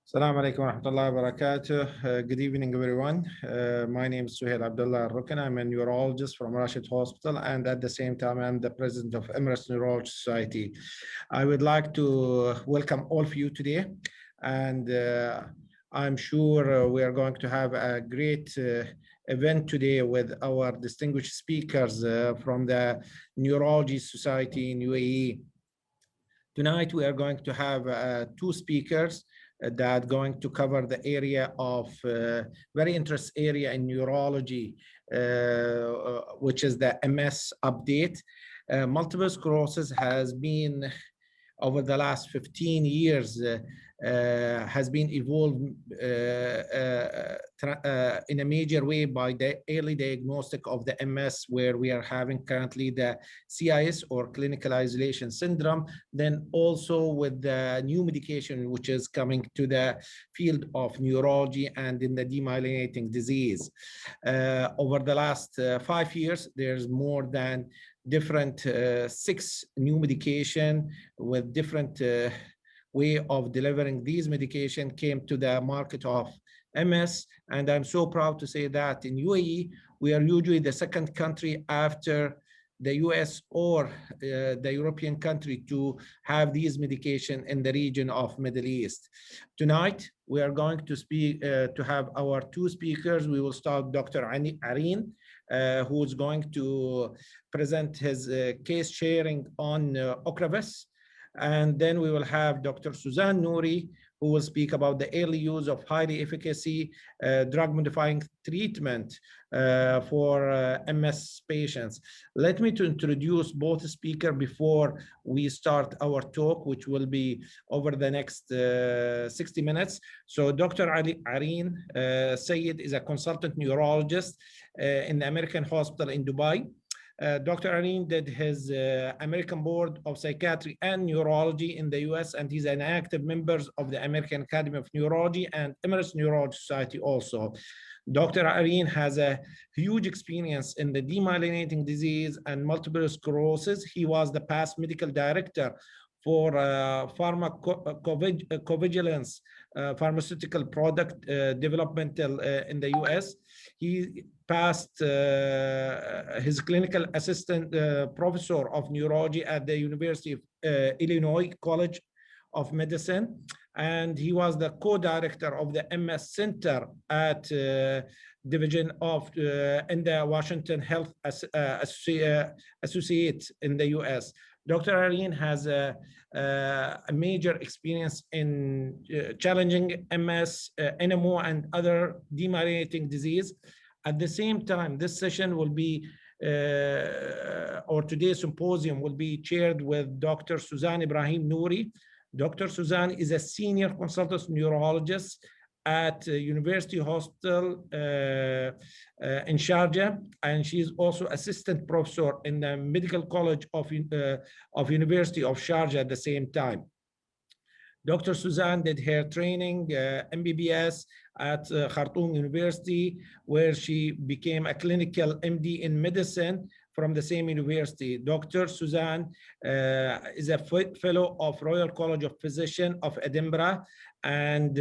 Assalamu alaikum wa rahmatullahi wa barakatuh. Good evening, everyone. My name is Suhail Abdullah Al-Rukn. I'm a neurologist from Rashid Hospital, and at the same time, I'm the president of Emirates Neurology Society. I would like to welcome all of you today, and I'm sure we are going to have a great event today with our distinguished speakers from the Neurology Society in UAE. Tonight, we are going to have two speakers that going to cover the area of very interesting area in neurology, which is the MS update. Multiple sclerosis has been over the last 15 years has been evolved in a major way by the early diagnostic of the MS, where we are having currently the CIS or clinical isolation syndrome, then also with the new medication which is coming to the field of neurology and in the demyelinating disease. Over the last 5 years, there's more than different 6 new medication with different way of delivering these medication came to the market of MS. And I'm so proud to say that in UAE, we are usually the second country after the US or the European country to have these medication in the region of Middle East. Tonight, we are going to speak to have our two speakers. We will start Dr. Areen, who is going to present his case sharing on Ocrevus. And then we will have Dr. Suzanne Nouri, who will speak about the early use of highly efficacy drug-modifying treatment for MS patients. Let me introduce both speakers before we start our talk, which will be over the next 60 minutes. So Dr. Areen Sayed is a consultant neurologist in the American Hospital in Dubai. Dr. Areen did his American Board of Psychiatry and Neurology in the US, and he's an active member of the American Academy of Neurology and Emirates Neurology Society also. Dr. Areen has a huge experience in the demyelinating disease and multiple sclerosis. He was the past medical director for pharmacovigilance pharmaceutical product developmental in the US. He passed his clinical assistant professor of neurology at the University of Illinois College of Medicine, and he was the co-director of the MS Center at Division of in the Washington Health Associate in the US. Dr. Areen has a major experience in challenging MS, NMO, and other demyelinating disease. At the same time, this session will be, or today's symposium will be chaired with Dr. Suzanne Ibrahim Nouri. Dr. Suzanne is a senior consultant neurologist at University Hospital in Sharjah, and she's also assistant professor in the Medical College of University of Sharjah at the same time. Dr. Suzanne did her training, MBBS, at Khartoum University, where she became a clinical MD in medicine from the same university. Dr. Suzanne is a fellow of Royal College of Physicians of Edinburgh and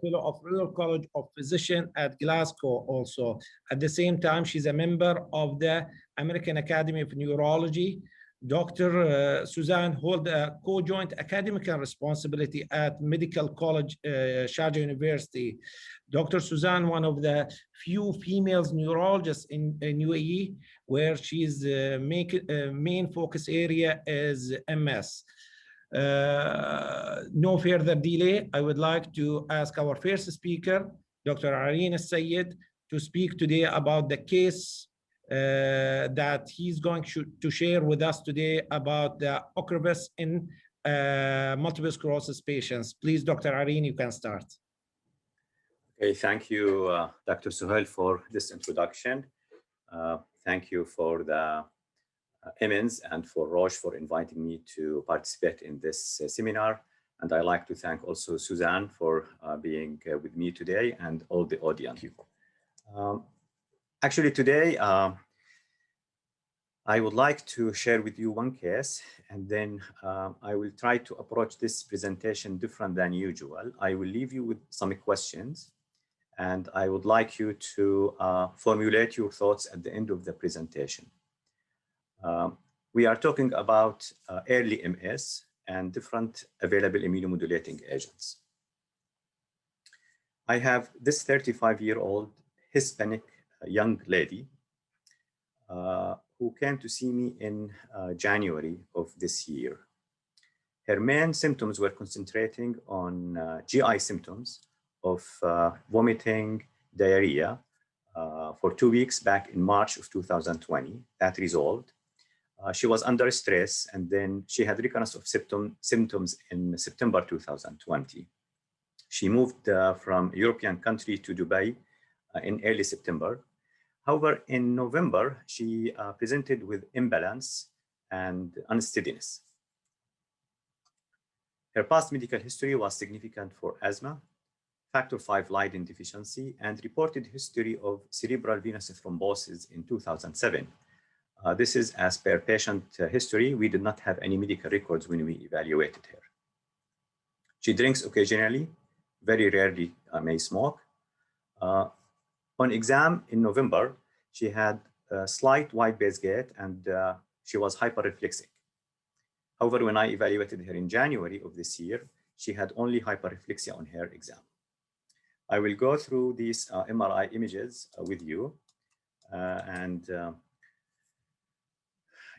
fellow of Royal College of Physicians at Glasgow also. At the same time, she's a member of the American Academy of Neurology. Dr. Suzanne holds a co-joint academic responsibility at Medical College Sharjah University. Dr. Suzanne, one of the few female neurologists in UAE, where she's main focus area is MS. No further delay, I would like to ask our first speaker, Dr. Areen Sayed, to speak today about the case that he's going to share with us today about the Ocrevus in multiple sclerosis patients. Please, Dr. Areen, you can start. Okay, thank you, Dr. Suhail, for this introduction. Thank you for the Emmons and for Roche for inviting me to participate in this seminar. And I'd like to thank also Suzanne for being with me today and all the audience. Actually, today, I would like to share with you one case, and then I will try to approach this presentation different than usual. I will leave you with some questions, and I would like you to formulate your thoughts at the end of the presentation. We are talking about early MS and different available immunomodulating agents. I have this 35-year-old Hispanic young lady who came to see me in January of this year. Her main symptoms were concentrating on GI symptoms of vomiting, diarrhea for 2 weeks back in March of 2020. That resolved. She was under stress, and then she had recurrence of symptoms in September 2020. She moved from a European country to Dubai in early September. However, in November, she presented with imbalance and unsteadiness. Her past medical history was significant for asthma, factor V Leiden deficiency, and reported history of cerebral venous thrombosis in 2007. This is as per patient history. We did not have any medical records when we evaluated her. She drinks occasionally, very rarely may smoke. On exam in November, she had a slight white base gait and she was hyperreflexic. However, when I evaluated her in January of this year, she had only hyperreflexia on her exam. I will go through these MRI images with you.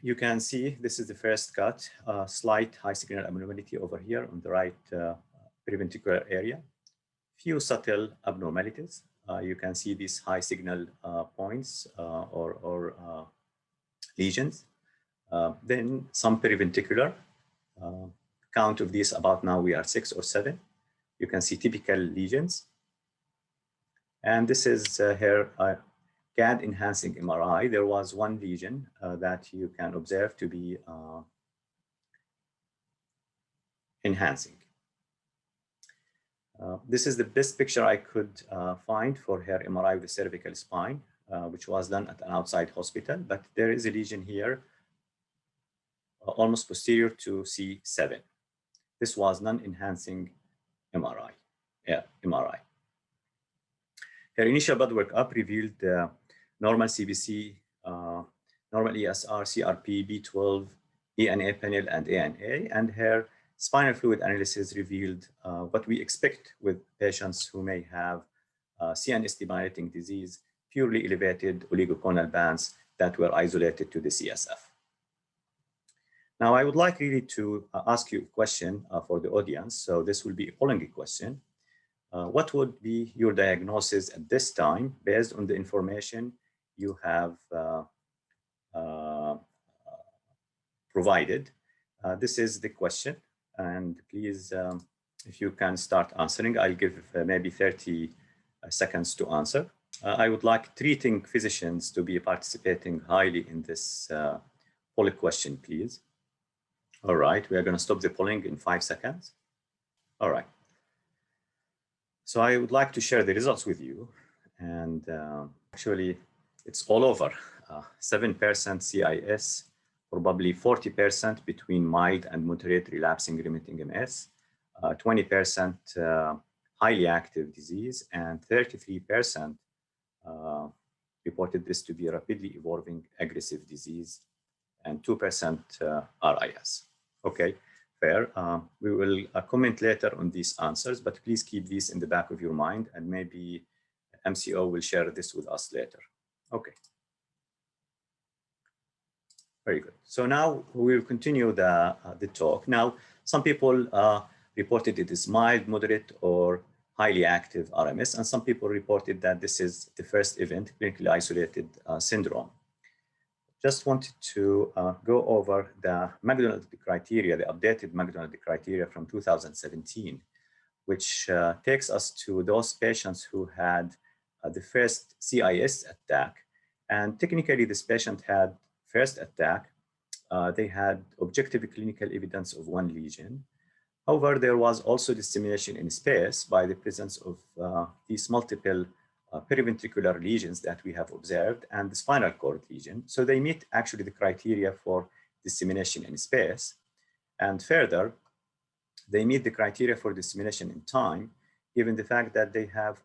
You can see this is the first cut, slight high signal abnormality over here on the right periventricular area. Few subtle abnormalities. You can see these high signal points or lesions. Then some periventricular. Count of these about now we are 6 or 7. You can see typical lesions. And this is her CAD enhancing MRI. There was one lesion that you can observe to be enhancing. This is the best picture I could find for her MRI of the cervical spine, which was done at an outside hospital, but there is a lesion here almost posterior to C7. This was non-enhancing MRI. Her initial blood workup revealed normal CBC, normal ESR, CRP, B12, ENA panel, and ANA, and her spinal fluid analysis revealed what we expect with patients who may have CNS demyelinating disease, purely elevated oligoconal bands that were isolated to the CSF. Now, I would like really to ask you a question for the audience. So this will be a polling question. What would be your diagnosis at this time based on the information you have provided? This is the question. And please, if you can start answering, I'll give maybe 30 seconds to answer. I would like treating physicians to be participating highly in this poll question, please. All right, we are going to stop the polling in 5 seconds. All right. So I would like to share the results with you. And actually, it's all over. 7% CIS, probably 40% between mild and moderate relapsing remitting MS, 20% highly active disease, and 33% reported this to be rapidly evolving aggressive disease, and 2% RIS. Okay, fair. We will comment later on these answers, but please keep these in the back of your mind, and maybe MCO will share this with us later. Okay. Very good. So now we'll continue the talk. Now, some people reported it is mild, moderate, or highly active RMS, and some people reported that this is the first event, clinically isolated syndrome. Just wanted to go over the McDonald criteria, the updated McDonald criteria from 2017, which takes us to those patients who had the first CIS attack. And technically, this patient had first attack. They had objective clinical evidence of one lesion. However, there was also dissemination in space by the presence of these multiple periventricular lesions that we have observed and the spinal cord lesion. So they meet actually the criteria for dissemination in space. And further, they meet the criteria for dissemination in time, given the fact that they have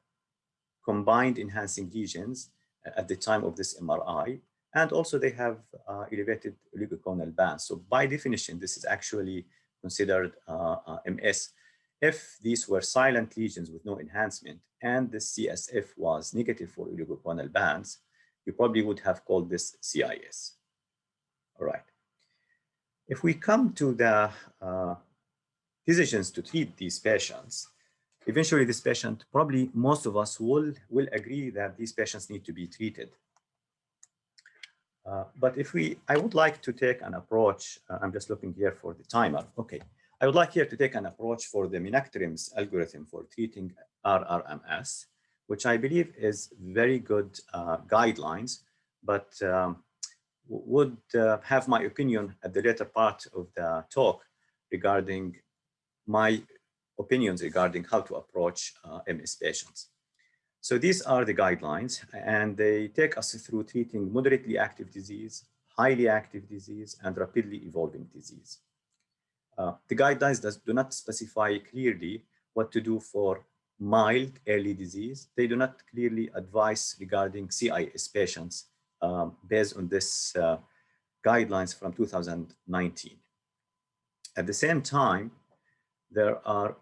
combined enhancing lesions at the time of this MRI. And also they have elevated oligoconal bands. So by definition, this is actually considered MS. If these were silent lesions with no enhancement and the CSF was negative for oligoconal bands, you probably would have called this CIS. All right. If we come to the decisions to treat these patients, eventually this patient, probably most of us will agree that these patients need to be treated. But I would like to take an approach, I'm just looking here for the timer. Okay, I would like here to take an approach for the Minactrim's algorithm for treating RRMS, which I believe is very good guidelines, but would have my opinion at the later part of the talk regarding my opinions regarding how to approach MS patients. So these are the guidelines, and they take us through treating moderately active disease, highly active disease, and rapidly evolving disease. The guidelines do not specify clearly what to do for mild early disease. They do not clearly advise regarding CIS patients based on this guidelines from 2019. At the same time, there are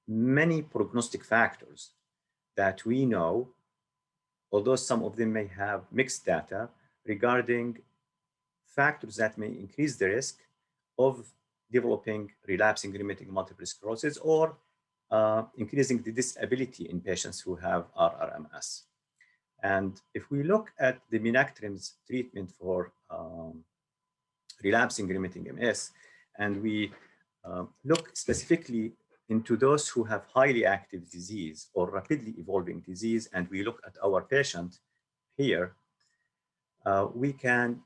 many prognostic factors that we know, although some of them may have mixed data, regarding factors that may increase the risk of developing relapsing remitting multiple sclerosis or increasing the disability in patients who have RRMS. And if we look at the Minactrim's treatment for relapsing remitting MS, and we look specifically into those who have highly active disease or rapidly evolving disease, and we look at our patient here, we can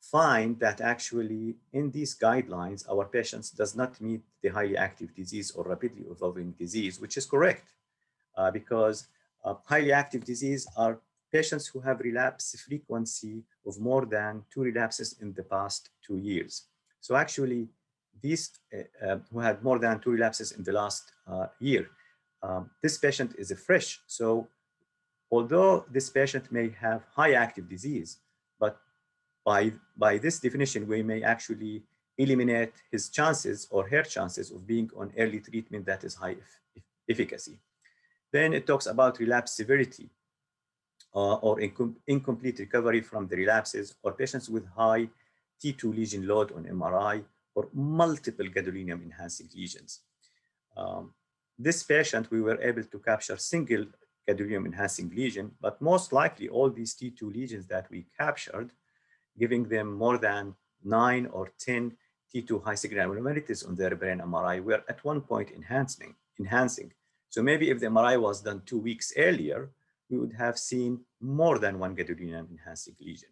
find that actually in these guidelines, our patients does not meet the highly active disease or rapidly evolving disease, which is correct, because highly active disease are patients who have relapse frequency of more than 2 relapses in the past 2 years. So actually, these who had more than 2 relapses in the last year, this patient is fresh. So although this patient may have high active disease, but by this definition, we may actually eliminate his chances or her chances of being on early treatment that is high efficacy. Then it talks about relapse severity or incomplete recovery from the relapses, or patients with high T2 lesion load on MRI, or multiple gadolinium enhancing lesions. This patient, we were able to capture single gadolinium enhancing lesion, but most likely all these T2 lesions that we captured, giving them more than 9 or 10 T2 high signal abnormalities on their brain MRI, were at one point enhancing. So maybe if the MRI was done 2 weeks earlier, we would have seen more than one gadolinium enhancing lesion.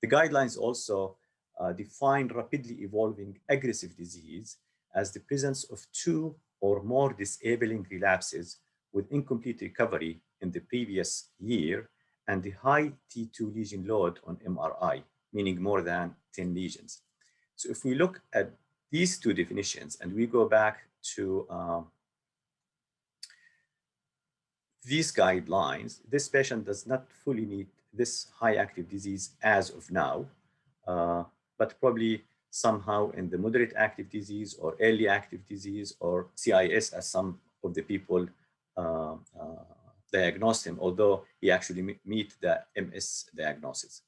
The guidelines also define rapidly evolving aggressive disease as the presence of 2 or more disabling relapses with incomplete recovery in the previous year and the high T2 lesion load on MRI, meaning more than 10 lesions. So if we look at these 2 definitions and we go back to these guidelines, this patient does not fully meet this high active disease as of now, but probably somehow in the moderate active disease or early active disease or CIS, as some of the people diagnosed him, although he actually meet the MS diagnosis.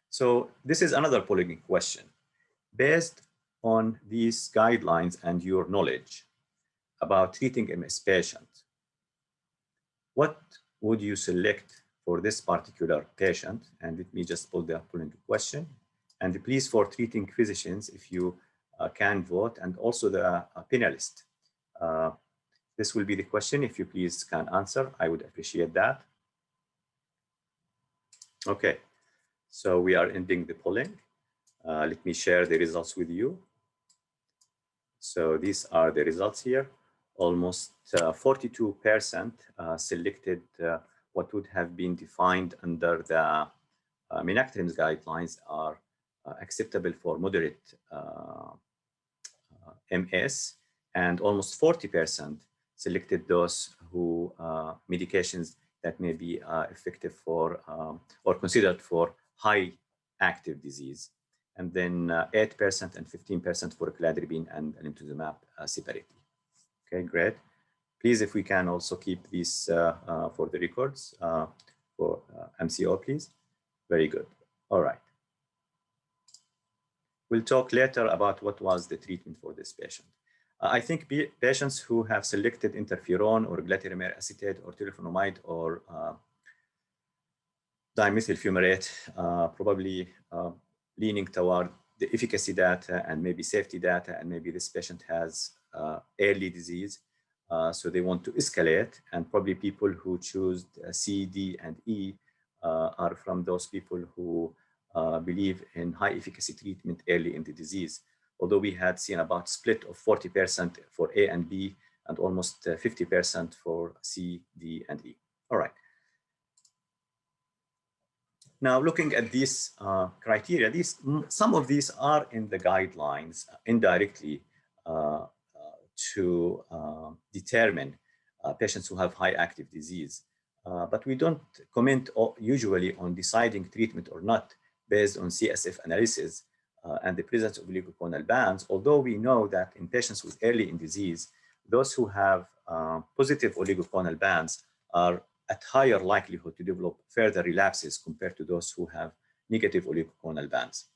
So this is another polemic question. Based on these guidelines and your knowledge about treating MS patient, what would you select for this particular patient? And let me just pull the polemic question. And please, for treating physicians, if you can vote, and also the panelist. This will be the question. If you please can answer, I would appreciate that. Okay, so we are ending the polling. Let me share the results with you. So these are the results here. almost 42% selected what would have been defined under the Minactrim's guidelines are acceptable for moderate MS, and almost 40% selected those who medications that may be effective for or considered for high active disease, and then 8% and 15% for cladribine and alemtuzumab separately. Okay, great. Please, if we can also keep these for the records for MCO, please. Very good. All right. We'll talk later about what was the treatment for this patient. I think patients who have selected interferon or glatiramer acetate or teriflunomide or dimethyl fumarate, probably leaning toward the efficacy data and maybe safety data, and maybe this patient has early disease, so they want to escalate, and probably people who choose C, D, and E are from those people who believe in high efficacy treatment early in the disease. Although we had seen about split of 40% for A and B and almost 50% for C, D, and E. All right. Now, looking at these criteria, some of these are in the guidelines indirectly to determine patients who have high active disease. But we don't comment usually on deciding treatment or not based on CSF analysis and the presence of oligoclonal bands, although we know that in patients with early in disease, those who have positive oligoclonal bands are at higher likelihood to develop further relapses compared to those who have negative oligoclonal bands.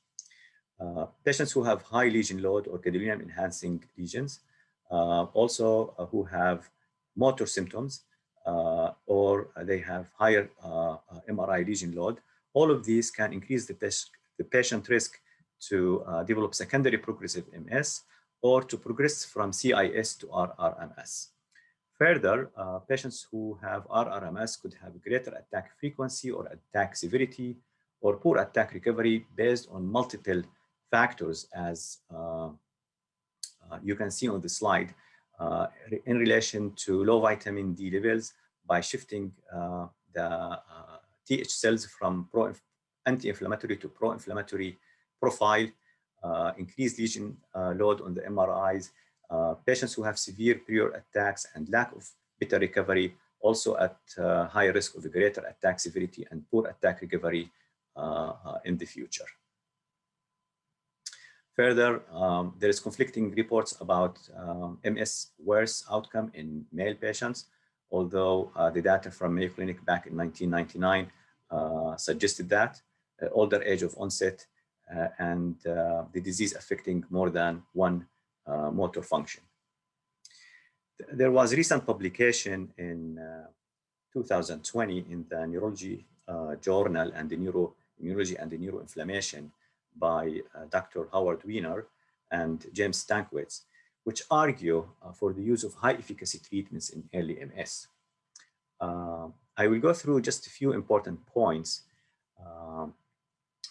Patients who have high lesion load or gadolinium enhancing lesions, also who have motor symptoms, or they have higher MRI lesion load, all of these can increase the patient risk to develop secondary progressive MS or to progress from CIS to RRMS. Further, patients who have RRMS could have greater attack frequency or attack severity or poor attack recovery based on multiple factors, as you can see on the slide, in relation to low vitamin D levels by shifting the TH cells from anti-inflammatory to pro-inflammatory profile, increased lesion load on the MRIs, patients who have severe prior attacks and lack of beta recovery, also at high risk of greater attack severity and poor attack recovery in the future. Further, there is conflicting reports about MS worse outcome in male patients, although the data from Mayo Clinic back in 1999 suggested that older age of onset and the disease affecting more than one motor function. There was a recent publication in 2020 in the Neurology Journal and the Neuroimmunology and the Neuroinflammation by Dr. Howard Weiner and James Stankwitz, which argue for the use of high efficacy treatments in early MS. I will go through just a few important points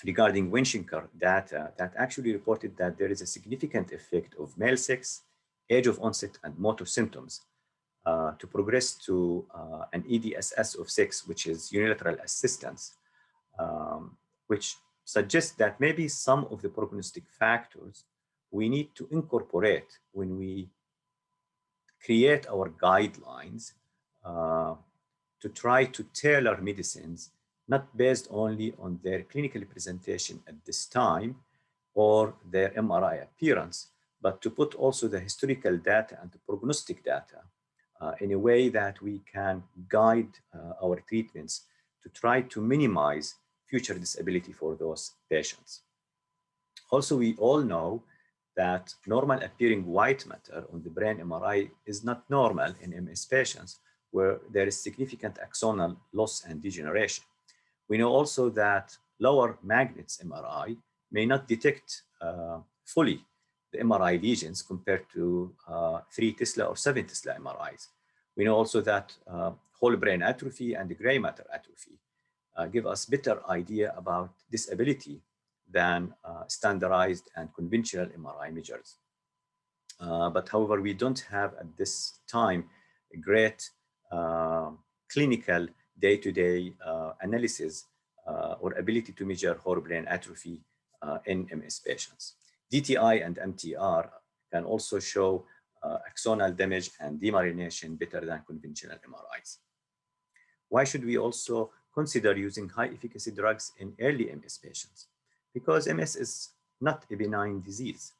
regarding Winshinker data that actually reported that there is a significant effect of male sex, age of onset, and motor symptoms to progress to an EDSS of 6, which is unilateral assistance, which suggests that maybe some of the prognostic factors we need to incorporate when we create our guidelines to try to tailor medicines, not based only on their clinical presentation at this time or their MRI appearance, but to put also the historical data and the prognostic data in a way that we can guide our treatments to try to minimize future disability for those patients. Also, we all know that normal appearing white matter on the brain MRI is not normal in MS patients where there is significant axonal loss and degeneration. We know also that lower magnets MRI may not detect fully the MRI lesions compared to 3 Tesla or 7 Tesla MRIs. We know also that whole brain atrophy and the gray matter atrophy give us better idea about disability than standardized and conventional MRI measures. But however, we don't have at this time a great clinical day-to-day analysis or ability to measure whole brain atrophy in MS patients. DTI and MTR can also show axonal damage and demyelination better than conventional MRIs. Why should we also consider using high efficacy drugs in early MS patients? Because MS is not a benign disease.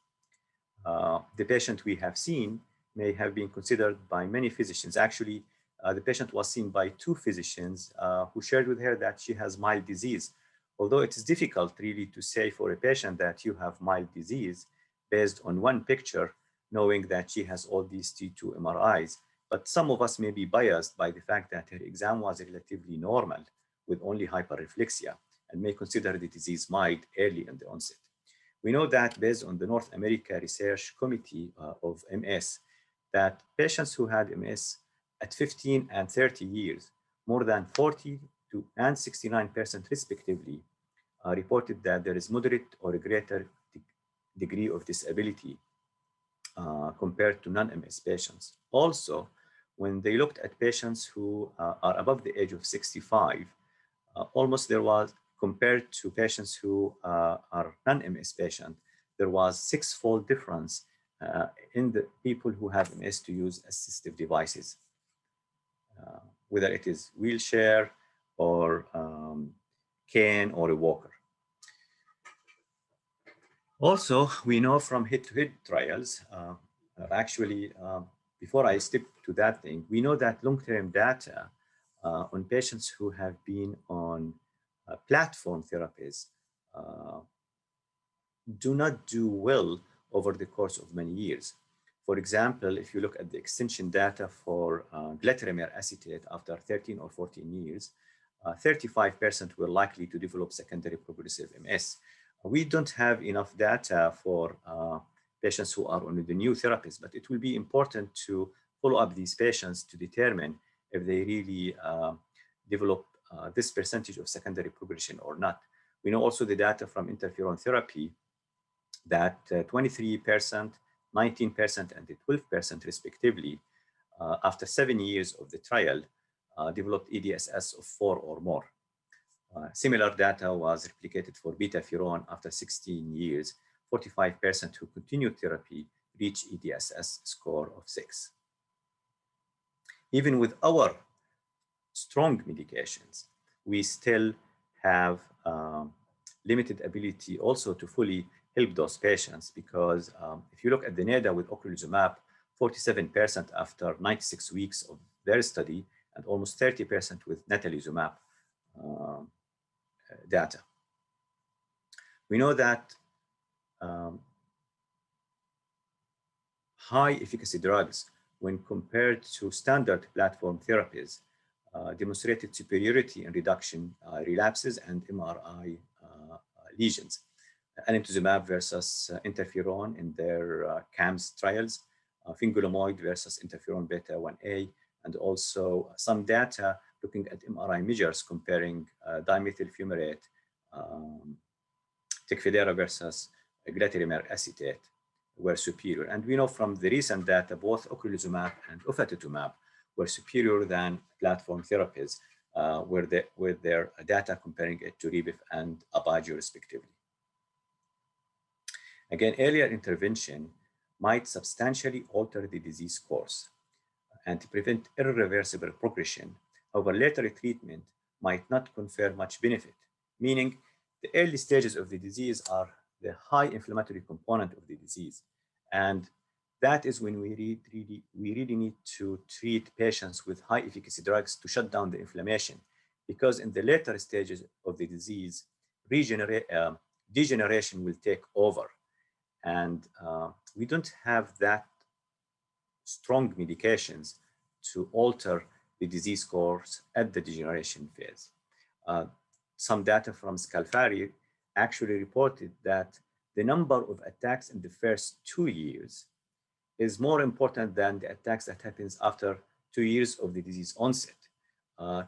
The patient we have seen may have been considered by many physicians. Actually, the patient was seen by two physicians who shared with her that she has mild disease. Although it is difficult really to say for a patient that you have mild disease based on one picture, knowing that she has all these T2 MRIs. But some of us may be biased by the fact that her exam was relatively normal with only hyperreflexia and may consider the disease mild early in the onset. We know that based on the North America Research Committee of MS, that patients who had MS at 15 and 30 years, more than 40 and 69% respectively, reported that there is moderate or a greater degree of disability compared to non-MS patients. Also, when they looked at patients who are above the age of 65, almost there was, compared to patients who are non-MS patients, there was six-fold difference in the people who have MS to use assistive devices, whether it is wheelchair or cane or a walker. Also, we know from head-to-head trials, actually, before I step to that thing, we know that long-term data on patients who have been on platform therapies do not do well over the course of many years. For example, if you look at the extension data for glatiramer acetate after 13 or 14 years, 35% were likely to develop secondary progressive MS. We don't have enough data for patients who are on the new therapies, but it will be important to follow up these patients to determine if they really develop this percentage of secondary progression or not. We know also the data from interferon therapy that 23%, 19%, and 12% respectively, after 7 years of the trial, developed EDSS of 4 or more. Similar data was replicated for beta-ferron after 16 years. 45% who continued therapy reached EDSS score of 6. Even with our strong medications, we still have limited ability also to fully help those patients, because if you look at the NEDA with ocrelizumab, 47% after 96 weeks of their study, and almost 30% with natalizumab data. We know that high efficacy drugs, when compared to standard platform therapies, demonstrated superiority in reduction relapses and MRI lesions. Alemtuzumab versus interferon in their CAMS trials, fingolimod versus interferon beta 1A, and also some data looking at MRI measures comparing dimethyl fumarate, Tecfidera versus glatiramer acetate were superior. And we know from the recent data, both ocrelizumab and ofatumumab were superior than platform therapies with their data comparing it to Rebif and Aubagio respectively. Again, earlier intervention might substantially alter the disease course and to prevent irreversible progression. However, later treatment might not confer much benefit, meaning the early stages of the disease are the high inflammatory component of the disease. And that is when we really need to treat patients with high efficacy drugs to shut down the inflammation, because in the later stages of the disease, degeneration will take over. And we don't have that strong medications to alter the disease course at the degeneration phase. Some data from Scalfari actually reported that the number of attacks in the first 2 years is more important than the attacks that happens after 2 years of the disease onset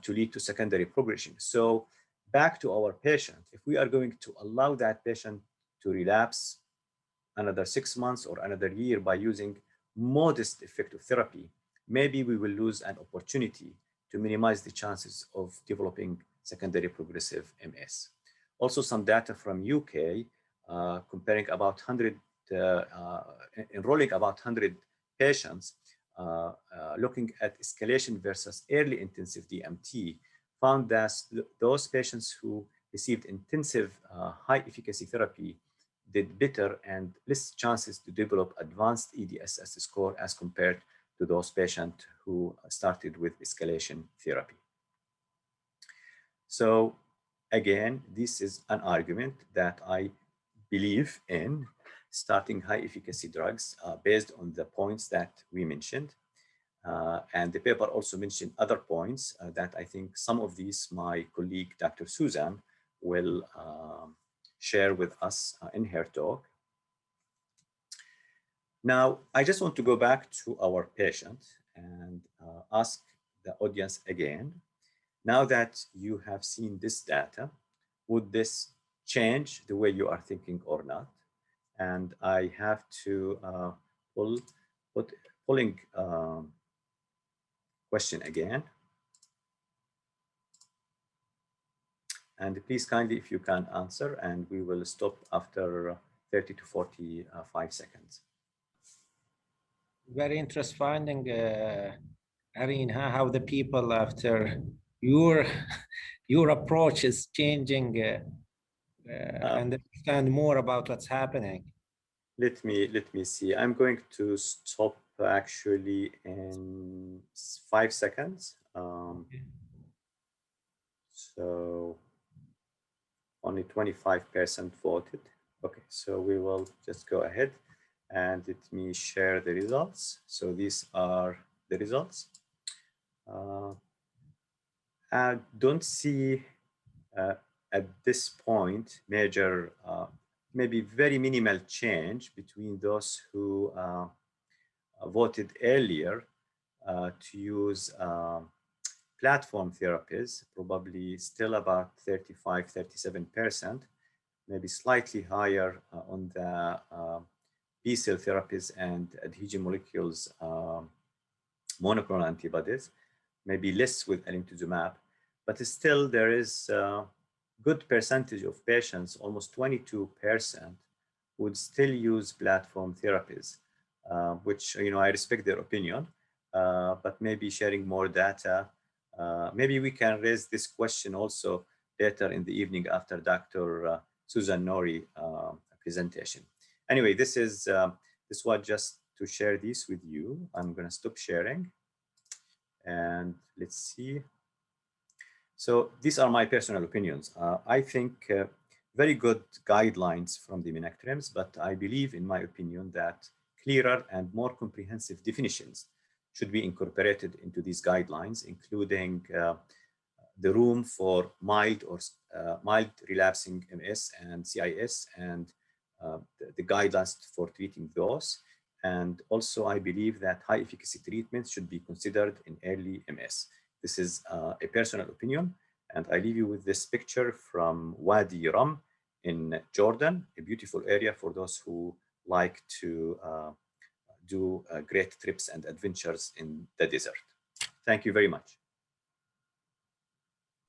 to lead to secondary progression. So back to our patient, if we are going to allow that patient to relapse another 6 months or another year by using modest effective therapy, maybe we will lose an opportunity to minimize the chances of developing secondary progressive MS. Also, some data from UK comparing about 100, enrolling about 100 patients, looking at escalation versus early intensive DMT, found that those patients who received intensive high efficacy therapy did better and less chances to develop advanced EDSS score as compared to those patients who started with escalation therapy. So again, this is an argument that I believe in, starting high efficacy drugs based on the points that we mentioned. And the paper also mentioned other points that I think some of these my colleague, Dr. Susan, will share with us in her talk. Now, I just want to go back to our patient and ask the audience again, now that you have seen this data, would this change the way you are thinking or not? And I have to pulling question again. And please kindly, if you can answer, and we will stop after 30 to 45 seconds. Very interesting finding, Areen, how the people after your approach is changing and understand more about what's happening. Let me see. I'm going to stop actually in 5 seconds. So only 25% voted. Okay, so we will just go ahead and let me share the results. So these are the results. I don't see at this point major, maybe very minimal change between those who voted earlier to use platform therapies, probably still about 35, 37%, maybe slightly higher on the B-cell therapies and adhesion molecules monoclonal antibodies, maybe less with alemtuzumab, but still there is a good percentage of patients, almost 22%, would still use platform therapies, which, I respect their opinion, but maybe sharing more data. Maybe we can raise this question also later in the evening after Dr. Susan Nori presentation. Anyway, this was just to share this with you. I'm going to stop sharing. And let's see. So these are my personal opinions. I think very good guidelines from the Minactrims, but I believe, in my opinion, that clearer and more comprehensive definitions should be incorporated into these guidelines, including the room for mild or mild relapsing MS and CIS, and the guidelines for treating those. And also, I believe that high efficacy treatments should be considered in early MS. This is a personal opinion. And I leave you with this picture from Wadi Rum in Jordan, a beautiful area for those who like to do great trips and adventures in the desert. Thank you very much.